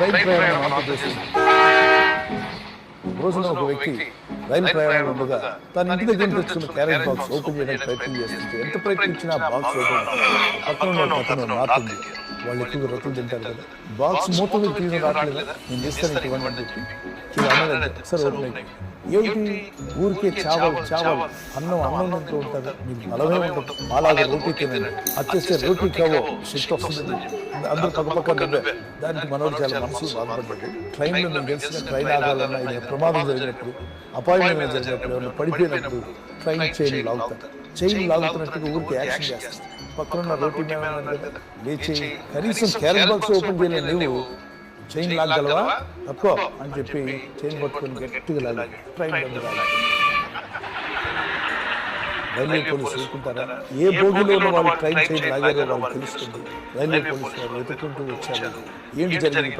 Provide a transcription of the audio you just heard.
Train ప్రయాణం ఆంధ్రప్రదేశ్ రోజున ఒక వ్యక్తి రైలు ప్రయాణంలో ఉండగా తన ఇంటి దగ్గర తెచ్చుకున్న క్యారెట్ బాక్స్ ఓపెన్ చేయడానికి ప్రయత్నం చేస్తుంటే ఎంత ప్రయత్నించినా బాక్స్ ఓపెన్ పక్కన పక్కన నార్త్ వాళ్ళు ఎక్కువగా రొట్టెలు తింటారు కదా, బాక్స్ మూత మీద తీయడం రావట్లేదు, నేను చేస్తాను ఇవ్వండి అని చెప్పి ఇది అన్నదంటే సార్ ఓపెన్ ఏమిటి ఊరికే చావల్ అన్నం తింటూ ఉంటారు, మీకు బలమే ఉంటుంది, అలాగే రోటీ తినండి, వచ్చేస్తే రోటీ కావో శక్తి వస్తుంది, అందరూ పక్కపక్క దానికి మనోడు చాలా మనసులు బాధపడ్డాడు. ట్రైన్లో నేను తెలిసిన ట్రైన్ ఆగాలన్నా ఇది ప్రమాదం జరిగినప్పుడు, అపాయం జరిగినప్పుడు, ఏమన్నా పడిపోయినప్పుడు ట్రైన్ చైన్ లాగుతున్నట్టుగా ఊరికి యాక్షన్ చేస్తాను. పక్కన రోటీ లేచి కనీసం క్యారెట్ బాక్స్ ఓపెన్ చేయలేదు, నువ్వు చైన్ లాగలవా తక్కువ అని చెప్పి చైన్ పట్టుకొని గట్టిగా లాగాలి. ట్రైన్ బంద్ కావాలి. రైల్వే పోలీసు ఊరుకుంటారా? ఏ బోగిలో ఉన్న వాళ్ళు ట్రైన్ చైన్ లాగారో వాళ్ళు తెలుస్తుంది. రైల్వే పోలీసు వారు వెతుక్కుంటూ వచ్చారు, ఏంటి జరిగింది.